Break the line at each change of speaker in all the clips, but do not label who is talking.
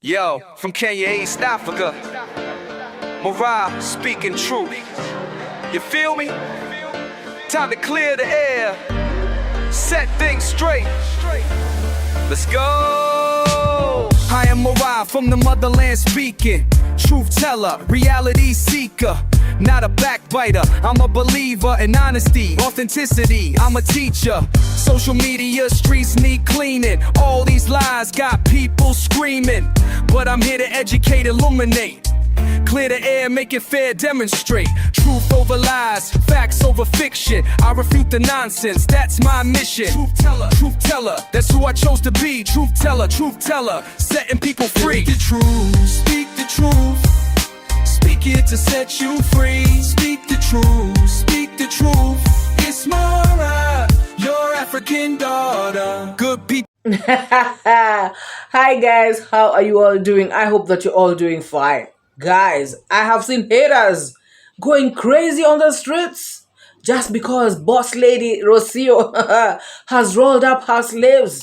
Yo, from Kenya, East Africa, MORAA speaking truth. You feel me? Time to clear the air, set things straight. Let's go. I am MORAA from the motherland speaking. Truth teller, reality seeker. Not a backbiter, I'm a believer in honesty, authenticity, I'm a teacher. Social media, streets need cleaning. All these lies got people screaming, but I'm here to educate, illuminate. Clear the air, make it fair, demonstrate. Truth over lies, facts over fiction. I refute the nonsense, that's my mission. Truth teller, that's who I chose to be. Truth teller, setting people free. Speak the truth, speak the truth. Speak it to set you free. Speak the truth, it's MORAA, your African daughter. Good people.
Hi guys, how are you all doing? I hope that you're all doing fine. Guys, I have seen haters going crazy on the streets just because boss lady Rocio has rolled up her sleeves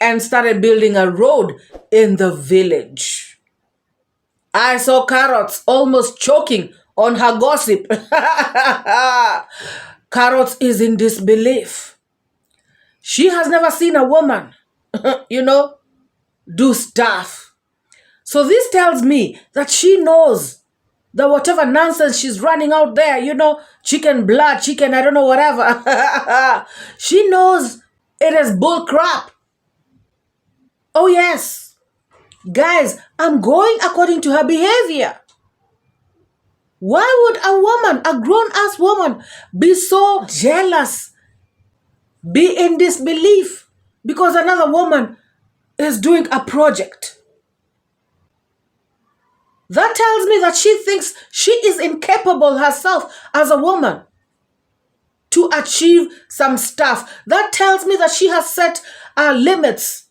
and started building a road in the village. I saw Carrots almost choking on her gossip. Carrots is in disbelief. She has never seen a woman, do stuff. So this tells me that she knows that whatever nonsense she's running out there, chicken blood, chicken, I don't know, whatever. She knows it is bull crap. Oh yes. Guys, I'm going according to her behavior. Why would a woman, a grown-ass woman, be so jealous, be in disbelief because another woman is doing a project? That tells me that she thinks she is incapable herself as a woman to achieve some stuff. That tells me that she has set limits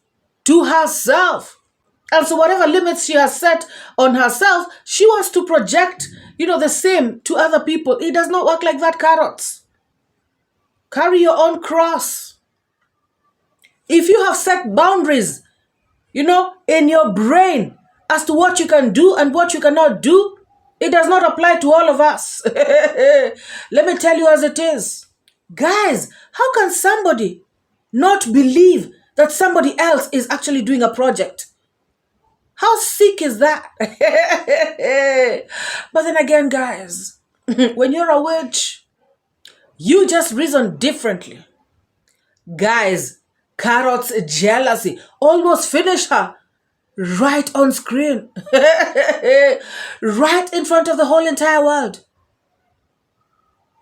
to herself. And so whatever limits she has set on herself, she wants to project, the same to other people. It does not work like that, Carrots. Carry your own cross. If you have set boundaries, in your brain as to what you can do and what you cannot do, it does not apply to all of us. Let me tell you as it is. Guys, how can somebody not believe that somebody else is actually doing a project? How sick is that? But then again, guys, when you're a witch, you just reason differently. Guys, Carrot's jealousy almost finished her right on screen. Right in front of the whole entire world.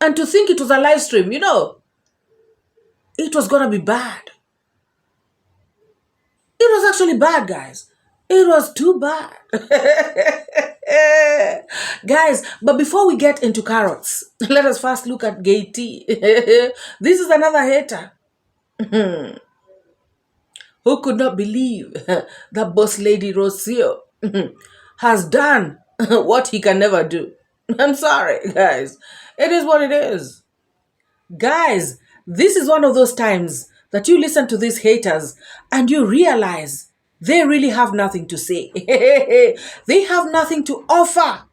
And to think it was a live stream, it was gonna be bad. It was actually bad, guys. It was too bad. Guys, but before we get into Carrots, let us first look at 𝐷𝐿. This is another hater. Who could not believe that boss lady Rocio has done what he can never do? I'm sorry, guys. It is what it is. Guys, this is one of those times that you listen to these haters and you realize they really have nothing to say. They have nothing to offer.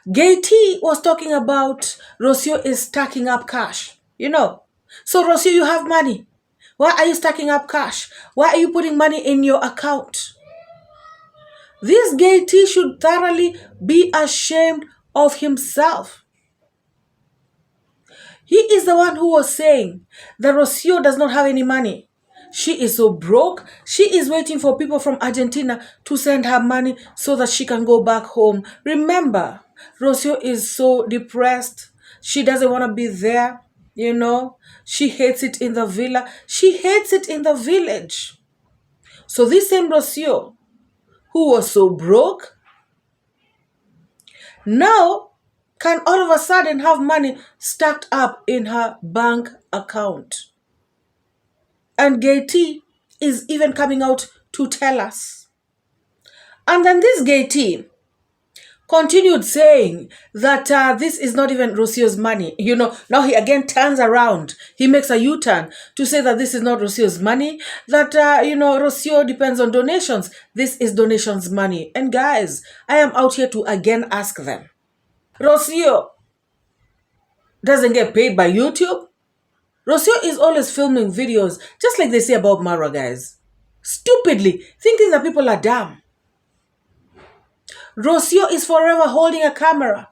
𝐷𝐿 was talking about Rocio is stacking up cash. So Rocio, you have money. Why are you stacking up cash? Why are you putting money in your account? This 𝐷𝐿 should thoroughly be ashamed of himself. He is the one who was saying that Rocio does not have any money. She is so broke. She is waiting for people from Argentina to send her money so that she can go back home. Remember, Rocio is so depressed. She doesn't want to be there, She hates it in the villa. She hates it in the village. So this same Rocio, who was so broke, now can all of a sudden have money stacked up in her bank account. And 𝐷𝐿 is even coming out to tell us. And then this 𝐷𝐿 continued saying that this is not even Rosio's money. Now he again turns around. He makes a U-turn to say that this is not Rosio's money, that, Rosio depends on donations. This is donations money. And guys, I am out here to again ask them. Rosio doesn't get paid by YouTube. Rosio is always filming videos, just like they say about Marwa, guys. Stupidly, thinking that people are dumb. Rosio is forever holding a camera,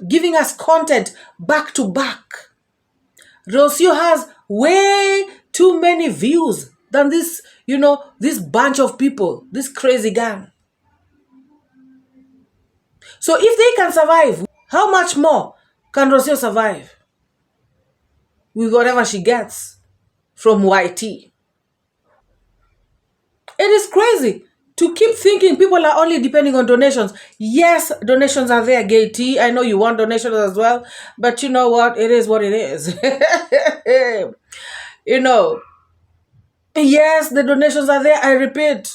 giving us content back to back. Rosio has way too many views than this, this bunch of people, this crazy gang. So if they can survive, how much more can Rosio survive with whatever she gets from YT? It is crazy to keep thinking people are only depending on donations. Yes, donations are there, 𝐷𝐿. I know you want donations as well, but you know what? It is what it is. Yes, the donations are there, I repeat.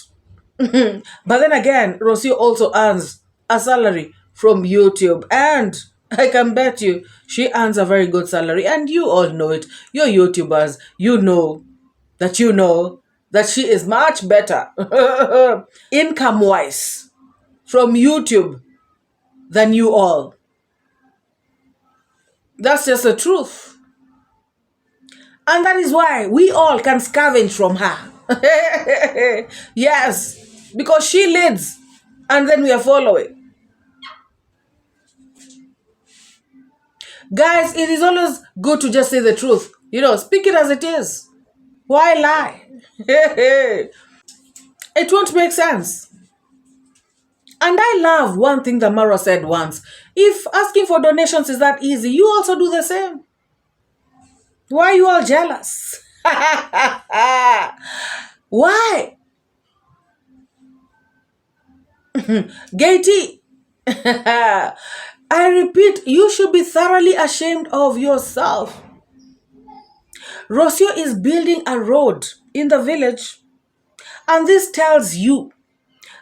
But then again, Rosio also earns a salary from YouTube, and I can bet you she earns a very good salary, and you all know it. You're YouTubers, you know that she is much better income-wise from YouTube than you all. That's just the truth. And that is why we all can scavenge from her. Yes, because she leads and then we are following. Guys, it is always good to just say the truth. Speak it as it is. Why lie? It won't make sense. And I love one thing that Marwa said once. If asking for donations is that easy, you also do the same. Why are you all jealous? Why? 𝐷𝐿. I repeat, you should be thoroughly ashamed of yourself. Rosio is building a road in the village, and this tells you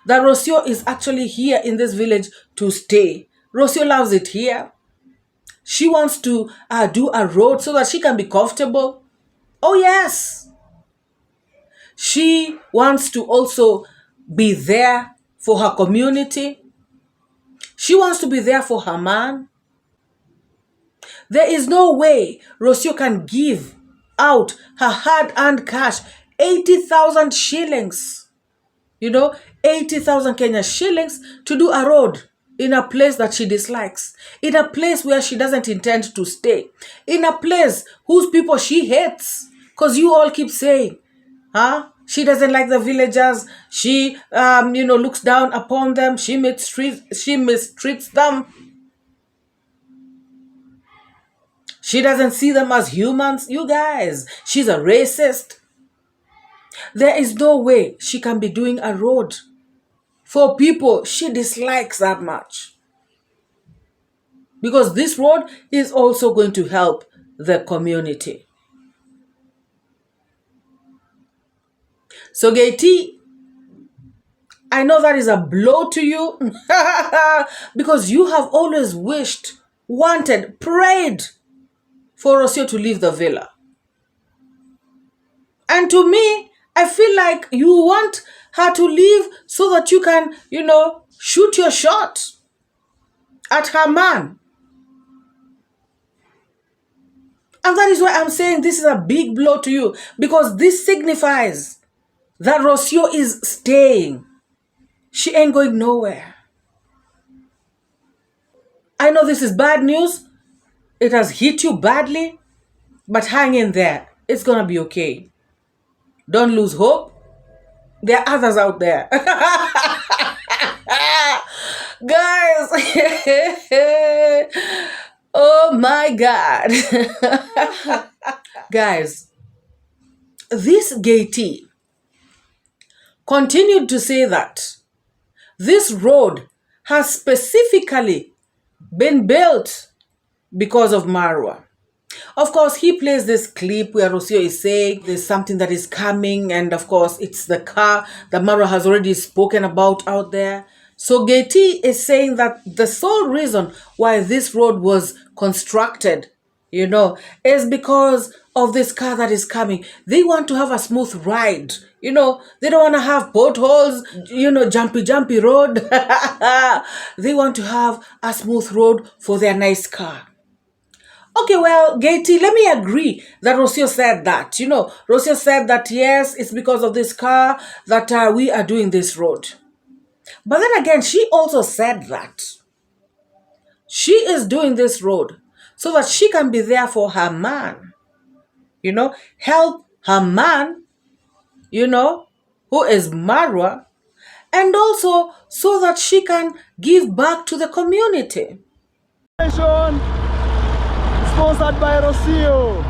that Rosio is actually here in this village to stay. Rosio loves it here. She wants to do a road so that she can be comfortable. Oh yes. She wants to also be there for her community. She wants to be there for her man. There is no way Rosio can give out her hard-earned cash, 80,000 shillings. 80,000 Kenya shillings to do a road in a place that she dislikes, in a place where she doesn't intend to stay, in a place whose people she hates. Because you all keep saying, she doesn't like the villagers. She, looks down upon them. She mistreats them. She doesn't see them as humans. You guys, she's a racist. There is no way she can be doing a road for people she dislikes that much. Because this road is also going to help the community. So 𝐷𝐿, I know that is a blow to you because you have always wished, wanted, prayed for Rosio to leave the villa. And to me, I feel like you want her to leave so that you can, shoot your shot at her man. And that is why I'm saying this is a big blow to you, because this signifies that Rosio is staying. She ain't going nowhere. I know this is bad news. It has hit you badly, but hang in there. It's going to be okay. Don't lose hope. There are others out there. Guys. Oh my God. Guys, this 𝐷𝐿 continued to say that this road has specifically been built because of Marwa. Of course, he plays this clip where Rosio is saying there's something that is coming, and of course, it's the car that Marwa has already spoken about out there. So 𝐷𝐿 is saying that the sole reason why this road was constructed, is because of this car that is coming. They want to have a smooth ride. They don't want to have potholes, jumpy road. They want to have a smooth road for their nice car. Okay, well, 𝐷𝐿, let me agree that Rocio said that. Rocio said that, yes, it's because of this car that we are doing this road. But then again, she also said that she is doing this road so that she can be there for her man, help her man, who is Marwa, and also so that she can give back to the community.
Sponsored by Rocio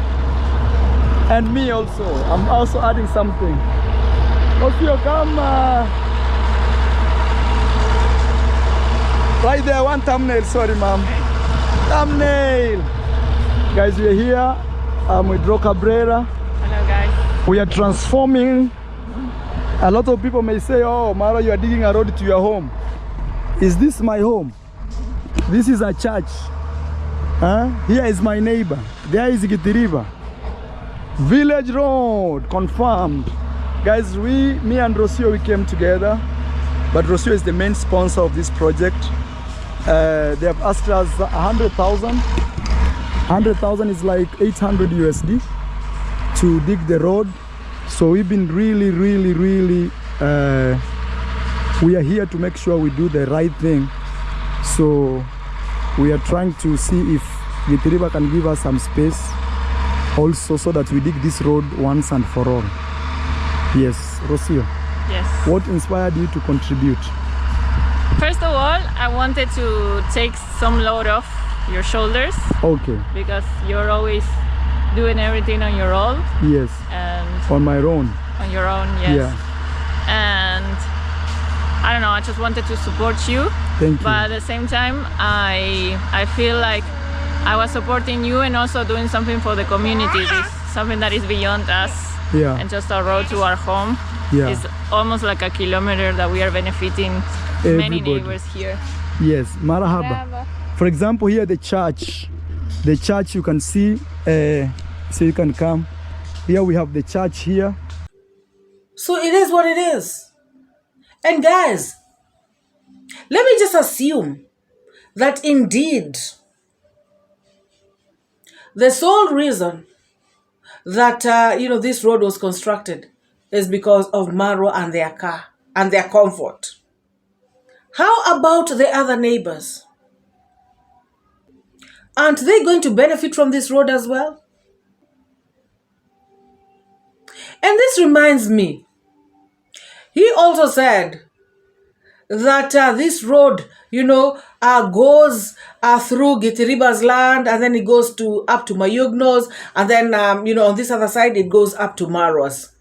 and me also. I'm also adding something. Rocio, come. Right there, one thumbnail, sorry ma'am. Thumbnail! Guys, we're here with Ro Cabrera.
Hello guys.
We are transforming. A lot of people may say, oh Mara, you are digging a road to your home. Is this my home? This is a church. Here is my neighbor. There is 𝐷𝐿. Village road, confirmed. Guys, me and Rocio, we came together. But Rocio is the main sponsor of this project. They have asked us 100,000. 100,000 is like 800 USD to dig the road. So we've been really, we are here to make sure we do the right thing. So we are trying to see if 𝐷𝐿 can give us some space also so that we dig this road once and for all. Yes, Rocio.
Yes.
What inspired you to contribute?
First of all, I wanted to take some load off your shoulders.
Okay.
Because you're always doing everything on your own.
Yes.
And
on my own.
On your own, yes.
Yeah.
And I don't know, I just wanted to support you.
Thank you.
But at the same time, I feel like I was supporting you and also doing something for the community. This something that is beyond us.
Yeah.
And just a road to our home.
Yeah.
It's almost like a kilometer that we are benefiting many neighbors here.
Yes, marhaba. For example, here the church you can see, so you can come. Here we have the church here.
So it is what it is. And guys, let me just assume that indeed the sole reason that this road was constructed is because of Marwa and their car and their comfort. How about the other neighbors? Aren't they going to benefit from this road as well? And this reminds me, he also said that this road, goes through 𝐷𝐿's land, and then it goes up to Mayugno's, and then on this other side it goes up to Marwa's.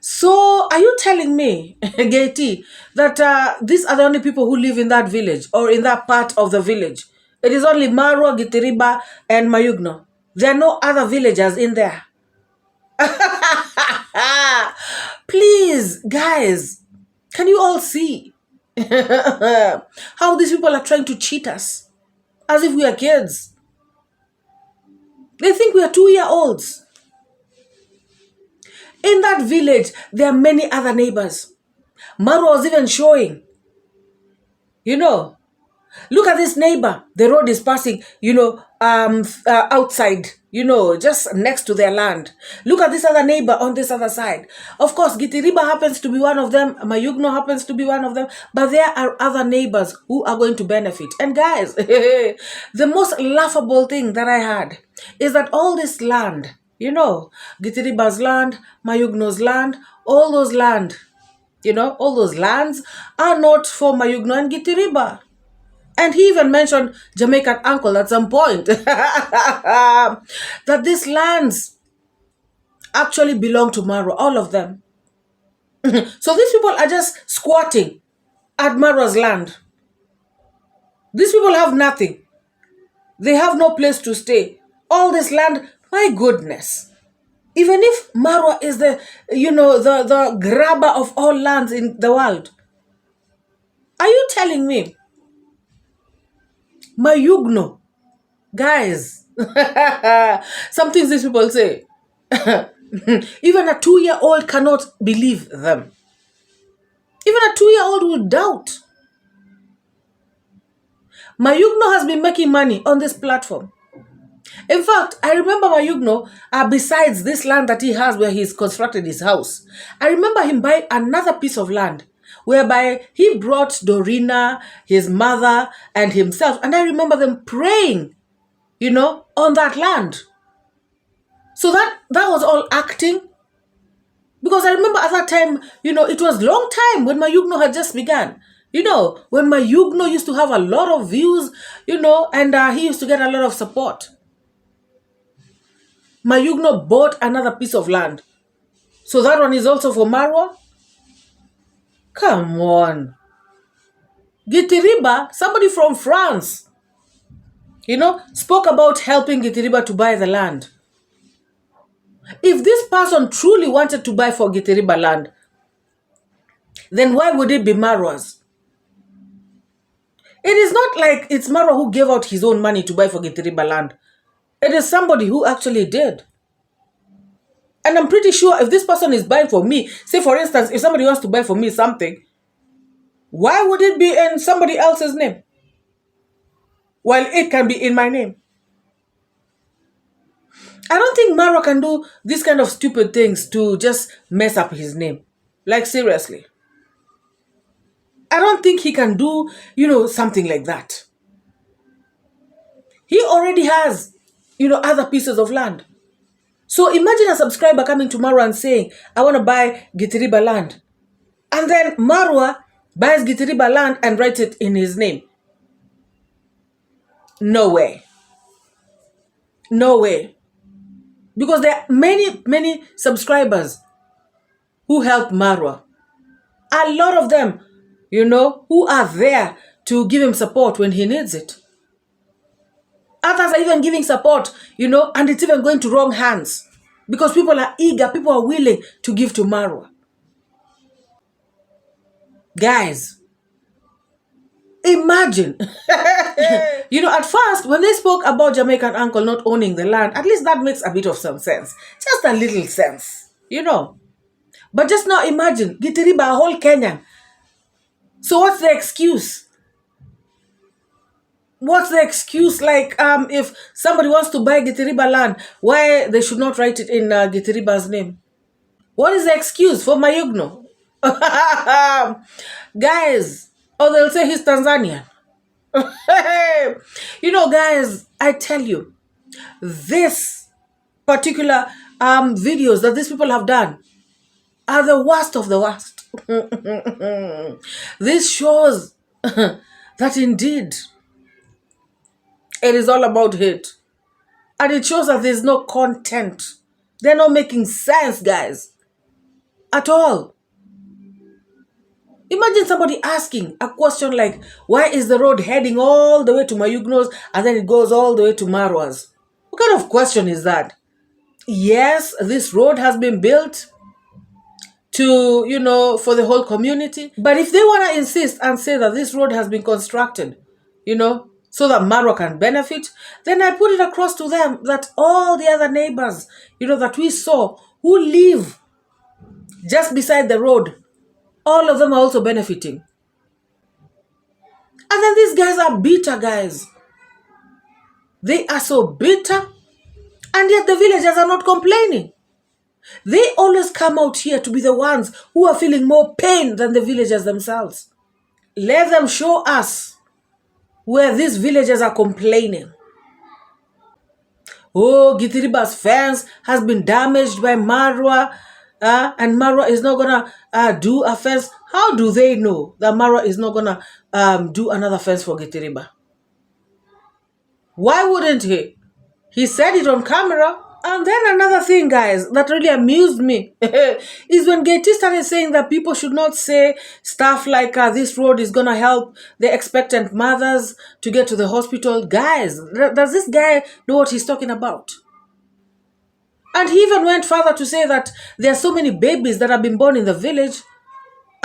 So are you telling me, 𝐷𝐿, that these are the only people who live in that village or in that part of the village? It is only Marwa, 𝐷𝐿, and Mayugno. There are no other villagers in there. Please, guys, can you all see how these people are trying to cheat us as if we are kids? They think we are 2-year-olds. In that village, there are many other neighbors. Marwa was even showing, look at this neighbor. The road is passing, outside, just next to their land. Look at this other neighbor on this other side. Of course, 𝐷𝐿 happens to be one of them. Mayugno happens to be one of them. But there are other neighbors who are going to benefit. And guys, the most laughable thing that I had is that all this land, 𝐷𝐿's land, Mayugno's land, all those land, all those lands are not for Mayugno and 𝐷𝐿. And he even mentioned Jamaican uncle at some point. That these lands actually belong to Marwa, all of them. So these people are just squatting at Marwa's land. These people have nothing. They have no place to stay. All this land, my goodness. Even if Marwa is the grabber of all lands in the world, Are you telling me Mayugno, guys? Some things these people say. Even a 2-year-old cannot believe them. Even a 2-year-old will doubt. Mayugno has been making money on this platform. In fact, I remember Mayugno, besides this land that he has where he's constructed his house, I remember him buying another piece of land whereby he brought Dorina, his mother, and himself. And I remember them praying, on that land. So that was all acting. Because I remember at that time, it was long time when Mayugno had just begun. When Mayugno used to have a lot of views, and he used to get a lot of support. Mayugno bought another piece of land. So that one is also for Marwa? Come on. 𝐷𝐿𝐷, somebody from France, spoke about helping 𝐷𝐿𝐷 to buy the land. If this person truly wanted to buy for 𝐷𝐿𝐷 land, then why would it be Marwa's? It is not like it's Marwa who gave out his own money to buy for 𝐷𝐿𝐷 land. It is somebody who actually did. And I'm pretty sure if this person is buying for me, say for instance, if somebody wants to buy for me something, why would it be in somebody else's name? While it can be in my name. I don't think Marwa can do these kind of stupid things to just mess up his name. Like seriously. I don't think he can do, something like that. He already has, other pieces of land. So imagine a subscriber coming to Marwa and saying, I want to buy 𝐷𝐿𝐷 land. And then Marwa buys 𝐷𝐿𝐷 land and writes it in his name. No way. No way. Because there are many, many subscribers who help Marwa. A lot of them, who are there to give him support when he needs it. Others are even giving support, and it's even going to wrong hands. Because people are eager, people are willing to give to Marwa. Guys, imagine. At first, when they spoke about Jamaican uncle not owning the land, at least that makes a bit of some sense. Just a little sense, But just now imagine, 𝐷𝐿𝐷, a whole Kenyan. So what's the excuse? What's the excuse? Like, if somebody wants to buy 𝐷𝐿𝐷 land, why they should not write it in 𝐷𝐿𝐷's name? What is the excuse for Mayugno? Guys, or they'll say he's Tanzanian. Guys, I tell you, this particular videos that these people have done are the worst of the worst. This shows that indeed it is all about hate. And it shows that there's no content. They're not making sense, guys. At all. Imagine somebody asking a question like, why is the road heading all the way to Mayugno's and then it goes all the way to Marwa's? What kind of question is that? Yes, this road has been built to, for the whole community. But if they want to insist and say that this road has been constructed, so that Marwa can benefit, then I put it across to them that all the other neighbors, that we saw who live just beside the road, all of them are also benefiting. And then these guys are bitter, guys. They are so bitter, and yet the villagers are not complaining. They always come out here to be the ones who are feeling more pain than the villagers themselves. Let them show us where these villagers are complaining. Oh, 𝐷𝐿𝐷's fence has been damaged by Marwa, and Marwa is not gonna do a fence. How do they know that Marwa is not gonna do another fence for 𝐷𝐿𝐷? Why wouldn't he? He said it on camera. And then another thing, guys, that really amused me is when 𝐷𝐿𝐷 started saying that people should not say stuff like this road is going to help the expectant mothers to get to the hospital. Guys, does this guy know what he's talking about? And he even went further to say that there are so many babies that have been born in the village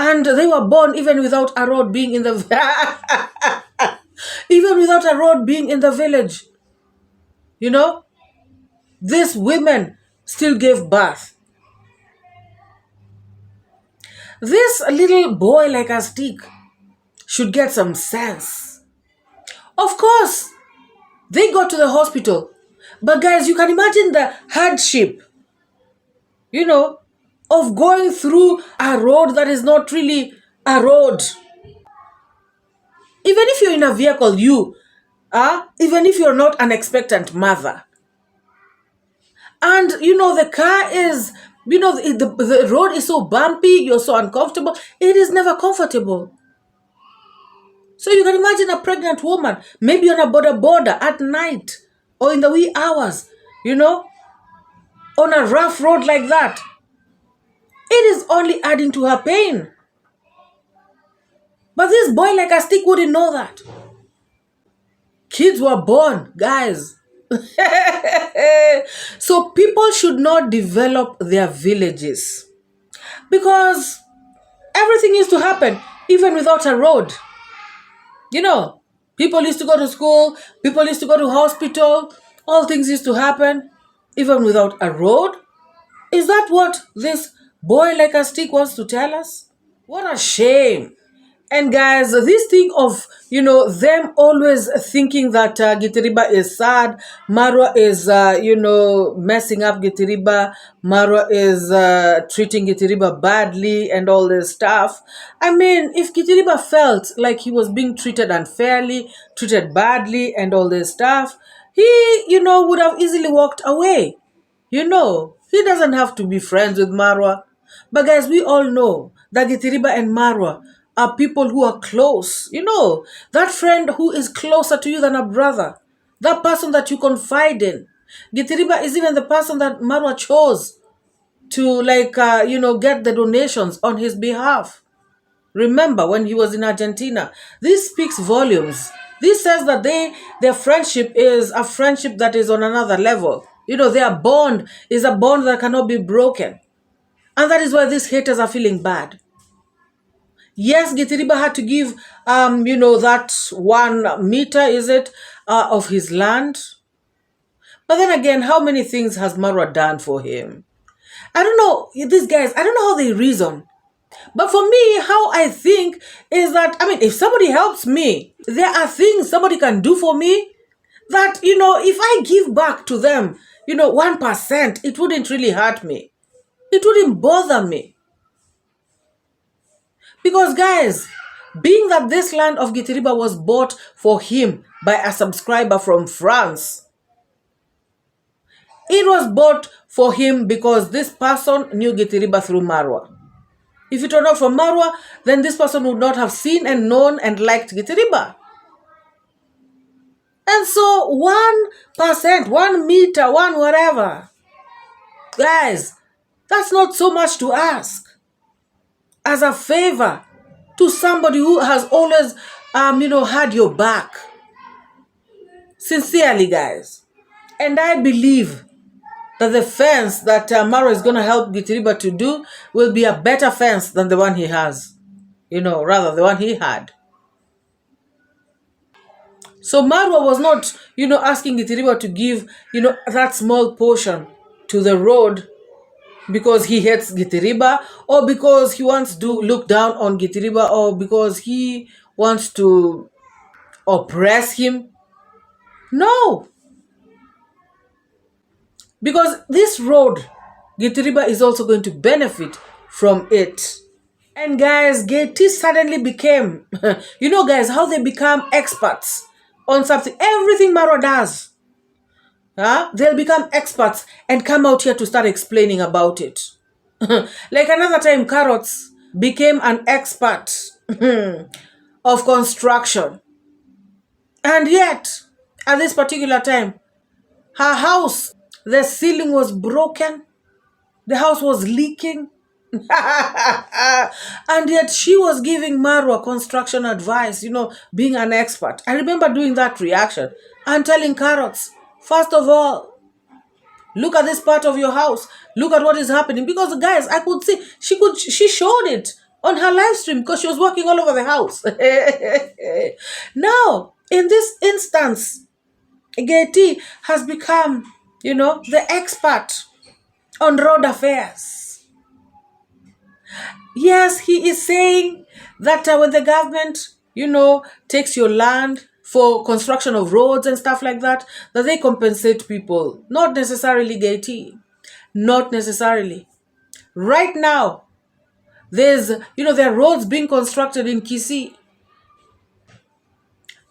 And they were born even without a road being in the even without a road being in the village. You know, these women still gave birth. This little boy like a stick should get some sense. Of course, they got to the hospital. But guys, you can imagine the hardship, you know, of going through a road that is not really a road. Even if you're in a vehicle, even if you're not an expectant mother, and you know the car is, you know, the road is so bumpy, you're so uncomfortable, it is never comfortable. So you can imagine a pregnant woman, maybe on a border at night or in the wee hours, you know, on a rough road like that. It is only adding to her pain. But this boy like a stick wouldn't know that. Kids were born, guys. So people should not develop their villages, because everything used to happen even without a road. You know, people used to go to school, people used to go to hospital, all things used to happen even without a road. Is that what this boy like a stick wants to tell us? What a shame. And guys, this thing of, you know, them always thinking that 𝐷𝐿𝐷 is sad, Marwa is, you know, messing up 𝐷𝐿𝐷, Marwa is treating 𝐷𝐿𝐷 badly and all this stuff. I mean, if 𝐷𝐿𝐷 felt like he was being treated unfairly, treated badly and all this stuff, he, you know, would have easily walked away. You know, he doesn't have to be friends with Marwa. But guys, we all know that 𝐷𝐿𝐷 and Marwa are people who are close. You know, that friend who is closer to you than a brother. That person that you confide in. 𝐷𝐿𝐷 is even the person that Marwa chose to, like, you know, get the donations on his behalf. Remember when he was in Argentina? This speaks volumes. This says that their friendship is a friendship that is on another level. You know, their bond is a bond that cannot be broken. And that is why these haters are feeling bad. Yes, 𝐷𝐿𝐷 had to give, you know, that 1 meter, is it, of his land. But then again, how many things has Marwa done for him? I don't know, these guys, I don't know how they reason. But for me, how I think is that, I mean, if somebody helps me, there are things somebody can do for me that, you know, if I give back to them, you know, 1%, it wouldn't really hurt me. It wouldn't bother me. Because guys, being that this land of 𝐷𝐿𝐷 was bought for him by a subscriber from France, it was bought for him because this person knew 𝐷𝐿𝐷 through Marwa. If it were not for Marwa, then this person would not have seen and known and liked 𝐷𝐿𝐷. And so 1%, 1 meter, 1 whatever, guys, that's not so much to ask. As a favor to somebody who has always, you know, had your back. Sincerely, guys. And I believe that the fence that Marwa is going to help 𝐷𝐿𝐷 to do will be a better fence than the one he has. You know, rather the one he had. So Marwa was not, you know, asking 𝐷𝐿𝐷 to give, you know, that small portion to the road because he hates 𝐷𝐿𝐷, or because he wants to look down on 𝐷𝐿𝐷, or because he wants to oppress him. No. Because this road, 𝐷𝐿𝐷 is also going to benefit from it. And guys, 𝐷𝐿𝐷 suddenly became, you know guys, how they become experts on something. Everything Marwa does. They'll become experts and come out here to start explaining about it. Like another time, Qarol became an expert of construction. And yet, at this particular time, her house, the ceiling was broken. The house was leaking. And yet she was giving Marwa construction advice, you know, being an expert. I remember doing that reaction and telling Qarol, first of all, look at this part of your house. Look at what is happening. Because guys, I could see, she showed it on her live stream because she was walking all over the house. Now, in this instance, 𝐷𝐿 has become, the expert on road affairs. Yes, he is saying that when the government, takes your land for construction of roads and stuff like that, that they compensate people. Not necessarily 𝐷𝐿. Not necessarily. Right now, there's, there are roads being constructed in Kisii.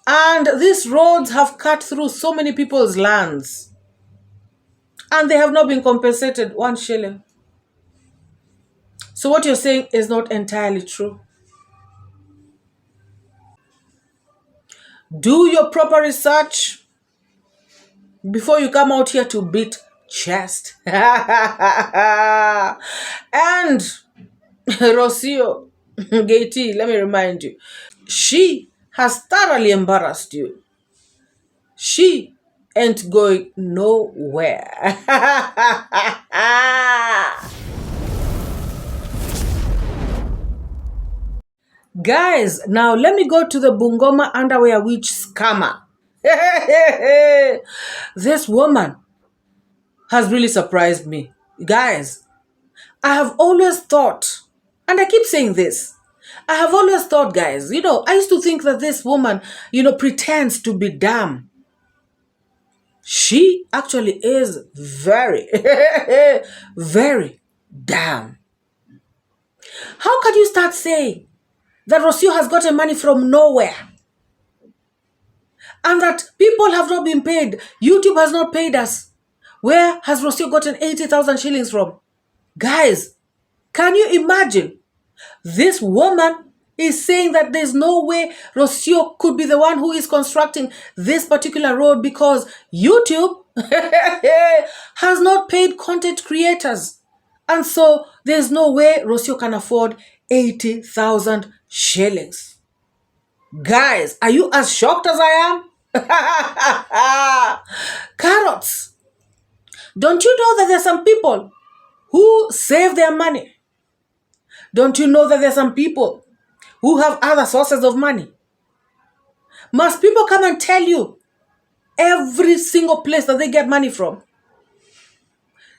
And these roads have cut through so many people's lands. And they have not been compensated 1 shilling. So what you're saying is not entirely true. Do your proper research before you come out here to beat chest. And Rocio, 𝐷𝐿, let me remind you, she has thoroughly embarrassed you. She ain't going nowhere. Guys, now let me go to the Bungoma underwear witch scammer. This woman has really surprised me. Guys, I have always thought, and I keep saying this, I have always thought, guys, I used to think that this woman, pretends to be dumb. She actually is very, very dumb. How can you start saying that Rocio has gotten money from nowhere and that people have not been paid? YouTube has not paid us. Where has Rocio gotten 80,000 shillings from? Guys, can you imagine? This woman is saying that there's no way Rocio could be the one who is constructing this particular road because YouTube has not paid content creators. And so there's no way Rocio can afford 80,000 shillings. Guys, are you as shocked as I am? Carrots. Don't you know that there's some people who save their money? Don't you know that there's some people who have other sources of money? Must people come and tell you every single place that they get money from?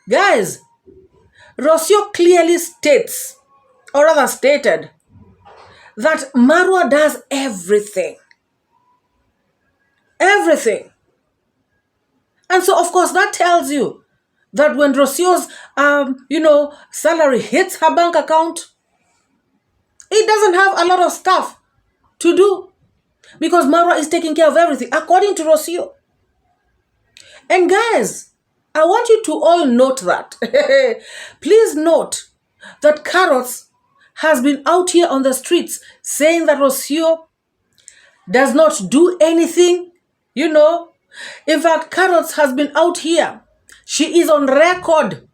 Guys, Rocio clearly states, or rather stated, that Marwa does everything. Everything. And so, of course, that tells you that when Rocio's, salary hits her bank account, it doesn't have a lot of stuff to do because Marwa is taking care of everything, according to Rocio. And guys, I want you to all note that. Please note that Carrots has been out here on the streets saying that Rocio does not do anything, In fact, Carrots has been out here. She is on record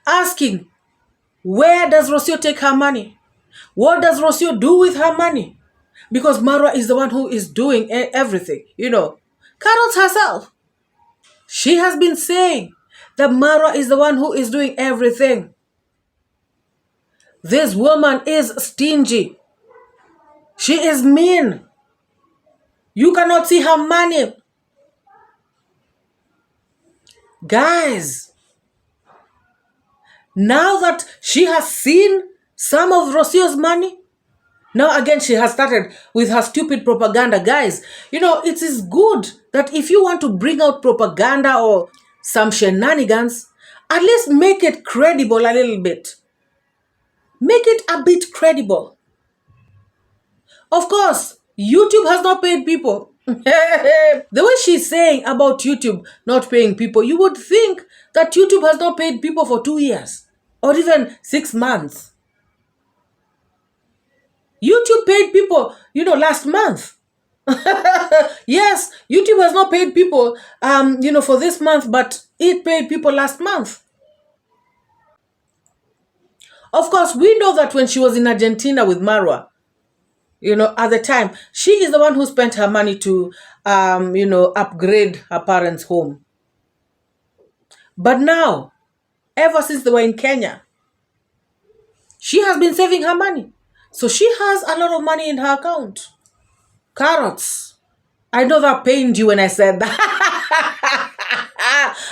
asking, where does Rocio take her money? What does Rocio do with her money? Because Marwa is the one who is doing everything, Carrots herself, she has been saying that Marwa is the one who is doing everything. This woman is stingy. She is mean. You cannot see her money. Guys, now that she has seen some of Rocio's money, now again she has started with her stupid propaganda. Guys, it is good that if you want to bring out propaganda or some shenanigans, at least make it credible a little bit. Make it a bit credible. Of course, YouTube has not paid people. The way she's saying about YouTube not paying people, you would think that YouTube has not paid people for 2 years or even 6 months. YouTube paid people, last month. Yes, YouTube has not paid people, for this month, but it paid people last month. Of course, we know that when she was in Argentina with Marwa, at the time, she is the one who spent her money to, upgrade her parents' home. But now, ever since they were in Kenya, She has been saving her money. So she has a lot of money in her account. Carrots. I know that pained you when I said that.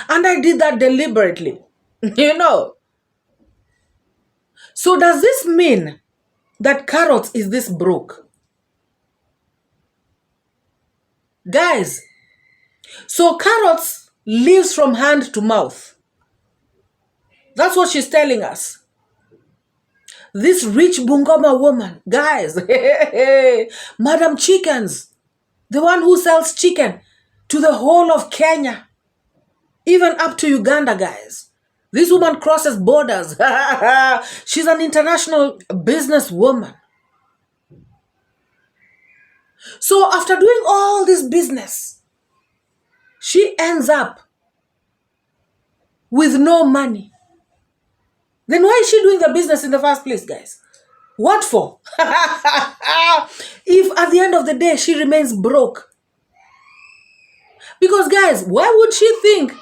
And I did that deliberately. You know. So does this mean that Carrots is this broke? Guys, so Carrots lives from hand to mouth. That's what she's telling us. This rich Bungoma woman, guys, Madam Chickens, the one who sells chicken to the whole of Kenya, even up to Uganda, guys. This woman crosses borders. She's an international businesswoman. So after doing all this business, she ends up with no money. Then why is she doing the business in the first place, guys? What for? If at the end of the day, she remains broke. Because, guys, why would she think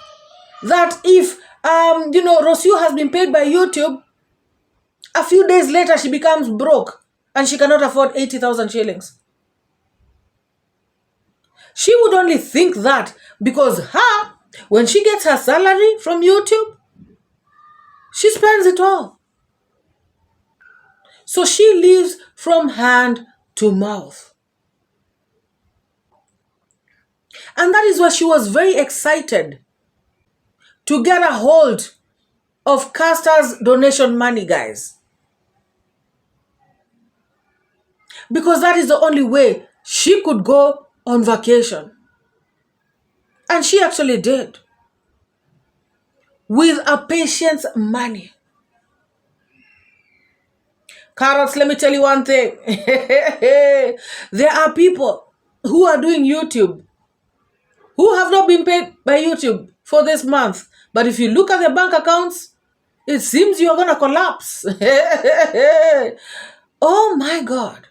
that if, Rocio has been paid by YouTube, a few days later she becomes broke and she cannot afford 80,000 shillings? She would only think that because when she gets her salary from YouTube, she spends it all. So she lives from hand to mouth. And that is why she was very excited to get a hold of Caster's donation money, guys. Because that is the only way she could go on vacation. And she actually did. With a patient's money. Carrots, let me tell you one thing. There are people who are doing YouTube who have not been paid by YouTube for this month. But if you look at their bank accounts, it seems you're going to collapse. Oh my God.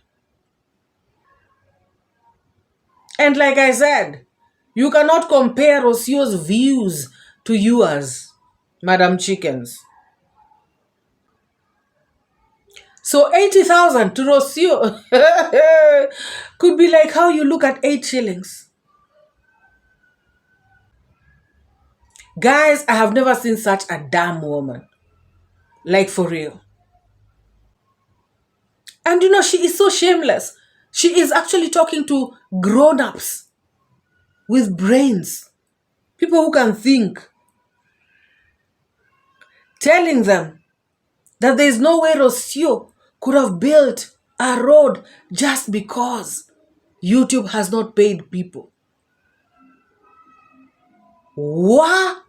And like I said, you cannot compare Rocio's views to yours, Madam Chickens. So 80,000 to Rocio could be like how you look at 8 shillings. Guys, I have never seen such a damn woman. Like for real. And she is so shameless. She is actually talking to grown-ups with brains. People who can think. Telling them that there is no way Rocio could have built a road just because YouTube has not paid people. What?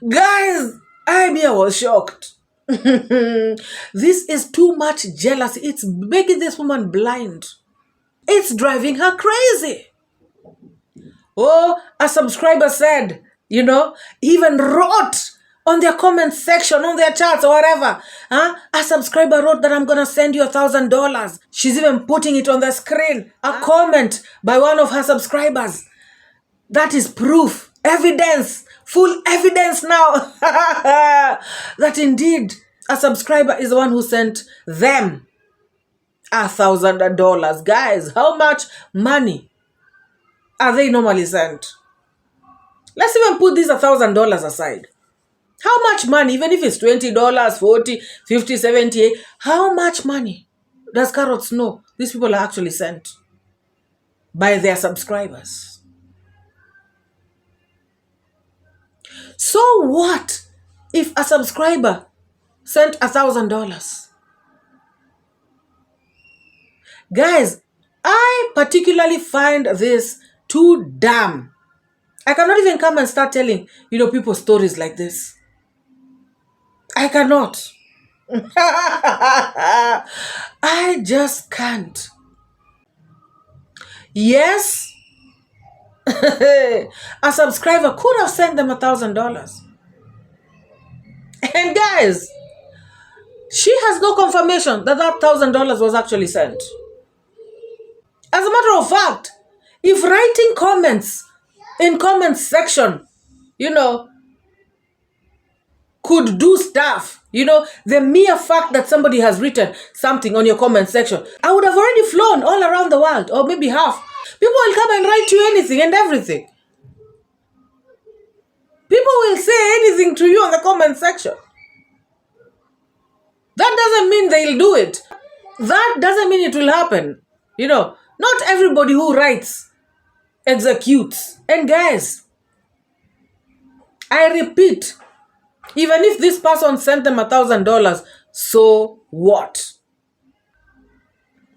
Guys, I was shocked. This is too much jealousy. It's making this woman blind. It's driving her crazy. Oh, a subscriber said, even wrote on their comment section, on their chats or whatever. A subscriber wrote that I'm going to send you $1,000. She's even putting it on the screen. A comment by one of her subscribers. That is proof, evidence, full evidence now that indeed a subscriber is the one who sent them $1,000. Guys, how much money are they normally sent? Let's even put this $1,000 aside. How much money, even if it's $20, $40, $50, $78, how much money does Carrots know these people are actually sent by their subscribers? So what if a subscriber sent $1,000? Guys, I particularly find this too damn. I cannot even come and start telling, people stories like this. I cannot. I just can't. Yes, a subscriber could have sent them $1,000. And guys, she has no confirmation that $1,000 was actually sent. As a matter of fact, if writing comments in comment section, could do stuff. You know, the mere fact that somebody has written something on your comment section, I would have already flown all around the world, or maybe half. People will come and write you anything and everything. People will say anything to you on the comment section. That doesn't mean they'll do it. That doesn't mean it will happen. You know, not everybody who writes executes. And guys, I repeat, even if this person sent them $1,000, so what?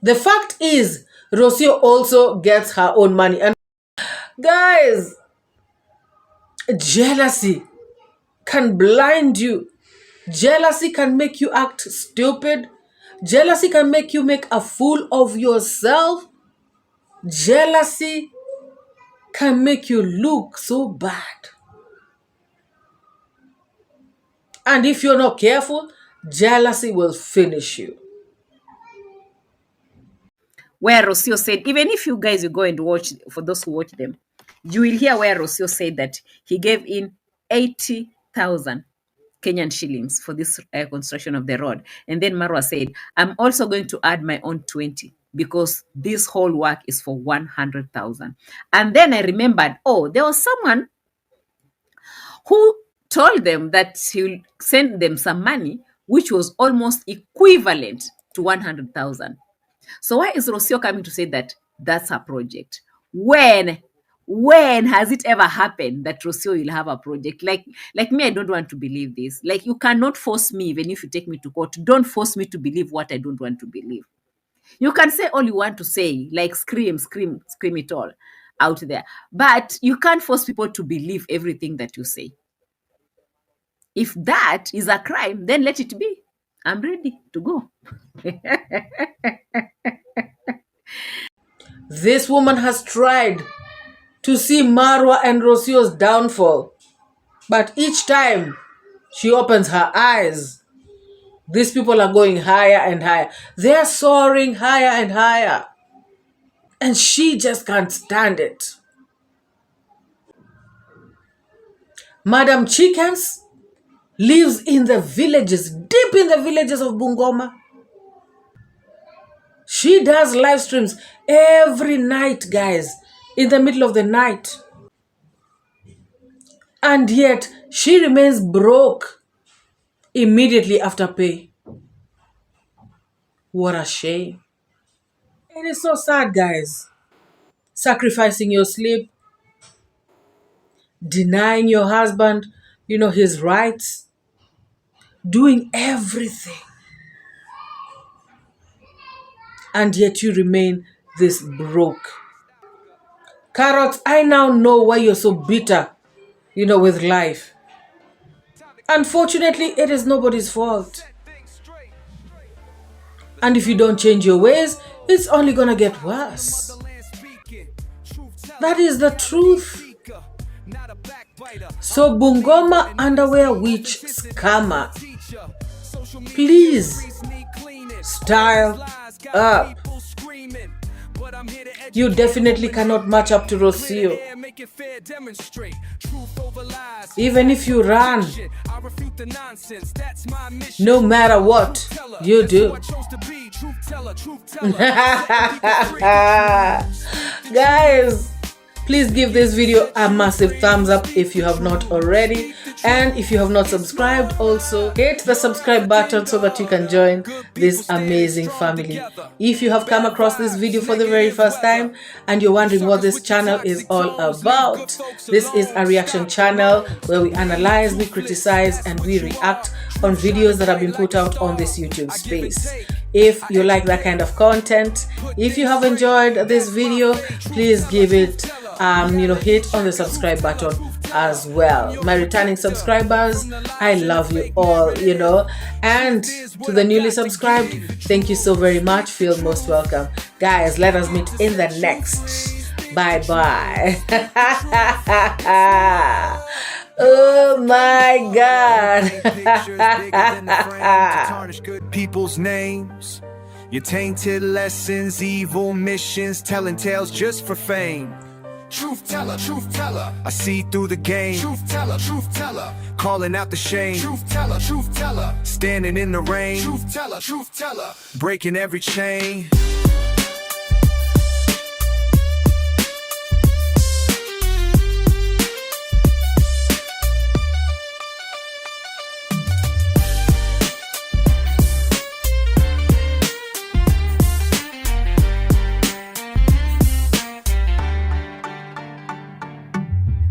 The fact is, Rocio also gets her own money. And guys, jealousy can blind you. Jealousy can make you act stupid. Jealousy can make you make a fool of yourself. Jealousy can make you look so bad. And if you're not careful, jealousy will finish you.
Where Rocio said, even if you guys will go and watch, for those who watch them, you will hear where Rocio said that he gave in 80,000 Kenyan shillings for this construction of the road. And then Marwa said, I'm also going to add my own 20 because this whole work is for 100,000. And then I remembered, oh, there was someone who told them that he'll send them some money, which was almost equivalent to 100,000. So why is Rocio coming to say that that's a project? When has it ever happened that Rocio will have a project? Like me, I don't want to believe this. Like, you cannot force me, even if you take me to court. Don't force me to believe what I don't want to believe. You can say all you want to say, like scream it all out there. But you can't force people to believe everything that you say. If that is a crime, then let it be. I'm ready to go.
This woman has tried to see Marwa and Rocio's downfall. But each time she opens her eyes, these people are going higher and higher. They're soaring higher and higher. And she just can't stand it. Madam Chickens lives in the villages, deep in the villages of Bungoma. She does live streams every night, guys, in the middle of the night. And yet, she remains broke immediately after pay. What a shame. It is so sad, guys. Sacrificing your sleep, denying your husband, his rights, doing everything. And yet you remain this broke. Carrots, I now know why you're so bitter, with life. Unfortunately, it is nobody's fault. And if you don't change your ways, it's only gonna get worse. That is the truth. So Bungoma underwear witch scammer, please style up. You definitely cannot match up to Rocio. Even if you run, no matter what you do. Guys, please give this video a massive thumbs up if you have not already. And if you have not subscribed, also hit the subscribe button so that you can join this amazing family. If you have come across this video for the very first time and you're wondering what this channel is all about, this is a reaction channel where we analyze, we criticize, and we react on videos that have been put out on this YouTube space. If you like that kind of content, if you have enjoyed this video, please give it hit on the subscribe button as well. My returning subscribers, I love you all, and to the newly subscribed, thank you so very much. Feel most welcome. Guys, let us meet in the next. Bye. Oh my God.
Good people's names, your tainted lessons, evil missions, telling tales just for fame. truth teller. I see through the game, truth teller. Calling out the shame, truth teller. Standing in the rain, truth teller. Breaking every chain.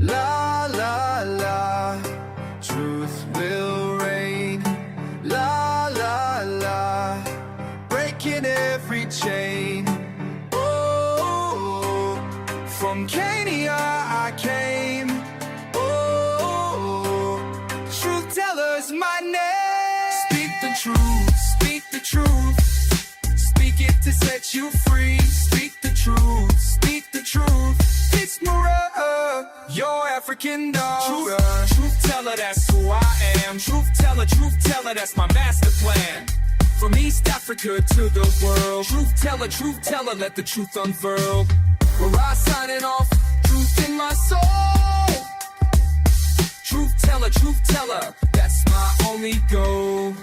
La la la, truth will reign. La la la, breaking every chain. Oh, from Kenya I came. Oh, truth teller's my name. Speak the truth, speak the truth. Speak it to set you free. Speak the truth, speak the truth. It's MORAA, your African dog. Truth teller, that's who I am. Truth teller, that's my master plan. From East Africa to the world. Truth teller, let the truth unfurl. MORAA signing off, truth in my soul. Truth teller, that's my only goal.